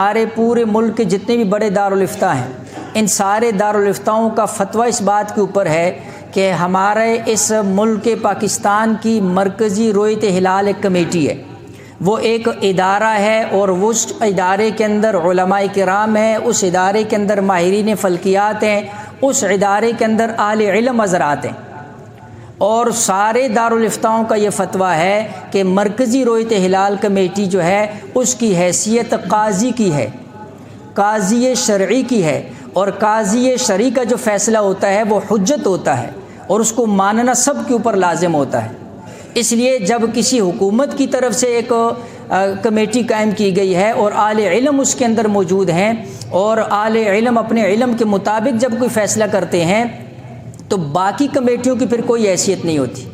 ہمارے پورے ملک کے جتنے بھی بڑے دارالافتاء ہیں، ان سارے دارالافتاؤں کا فتویٰ اس بات کے اوپر ہے کہ ہمارے اس ملک پاکستان کی مرکزی رویت ہلال ایک کمیٹی ہے، وہ ایک ادارہ ہے، اور اس ادارے کے اندر علماء کرام ہیں، اس ادارے کے اندر ماہرین فلکیات ہیں، اس ادارے کے اندر اہل علم حضرات ہیں، اور سارے دارالافتاؤں کا یہ فتویٰ ہے کہ مرکزی رویت ہلال کمیٹی جو ہے اس کی حیثیت قاضی کی ہے، قاضی شرعی کی ہے، اور قاضی شرعی کا جو فیصلہ ہوتا ہے وہ حجت ہوتا ہے، اور اس کو ماننا سب کے اوپر لازم ہوتا ہے۔ اس لیے جب کسی حکومت کی طرف سے ایک کمیٹی قائم کی گئی ہے اور اہل علم اس کے اندر موجود ہیں، اور اہل علم اپنے علم کے مطابق جب کوئی فیصلہ کرتے ہیں تو باقی کمیٹیوں کی پھر کوئی حیثیت نہیں ہوتی،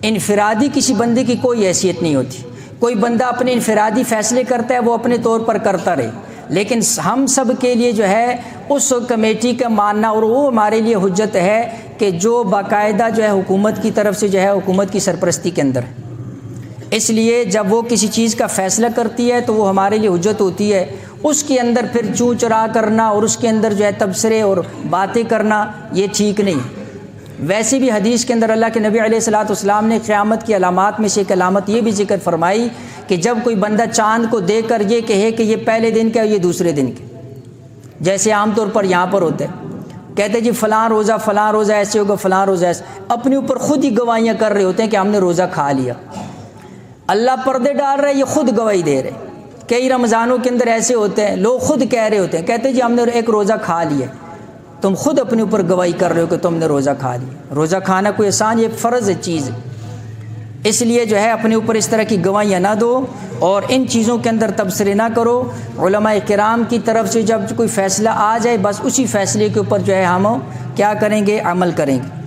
انفرادی کسی بندے کی کوئی حیثیت نہیں ہوتی۔ کوئی بندہ اپنے انفرادی فیصلے کرتا ہے، وہ اپنے طور پر کرتا رہے، لیکن ہم سب کے لیے جو ہے اس کمیٹی کا ماننا، اور وہ ہمارے لیے حجت ہے کہ جو باقاعدہ جو ہے حکومت کی طرف سے جو ہے حکومت کی سرپرستی کے اندر ہے۔ اس لیے جب وہ کسی چیز کا فیصلہ کرتی ہے تو وہ ہمارے لیے حجت ہوتی ہے، اس کے اندر پھر چوں چرا کرنا اور اس کے اندر جو ہے تبصرے اور باتیں کرنا یہ ٹھیک نہیں۔ ویسے بھی حدیث کے اندر اللہ کے نبی علیہ الصلوۃ والسلام نے قیامت کی علامات میں سے ایک علامت یہ بھی ذکر فرمائی کہ جب کوئی بندہ چاند کو دیکھ کر یہ کہے کہ یہ پہلے دن کا یہ دوسرے دن کا، جیسے عام طور پر یہاں پر ہوتا ہے، کہتے جی فلاں روزہ ایسے ہوگا، فلاں روزہ ایسے، اپنے اوپر خود ہی گواہیاں کر رہے ہوتے ہیں کہ ہم نے روزہ کھا لیا۔ اللہ پردے ڈال رہا ہے، یہ خود گواہی دے رہے۔ کئی رمضانوں کے اندر ایسے ہوتے ہیں، لوگ خود کہہ رہے ہوتے ہیں، کہتے جی ہم نے ایک روزہ کھا لیا، تم خود اپنے اوپر گواہی کر رہے ہو کہ تم نے روزہ کھا لیا۔ روزہ کھانا کوئی آسان، یہ فرض چیز ہے، اس لیے جو ہے اپنے اوپر اس طرح کی گواہیاں نہ دو اور ان چیزوں کے اندر تبصرے نہ کرو۔ علماء کرام کی طرف سے جب کوئی فیصلہ آ جائے، بس اسی فیصلے کے اوپر جو ہے ہم کیا کریں گے، عمل کریں گے۔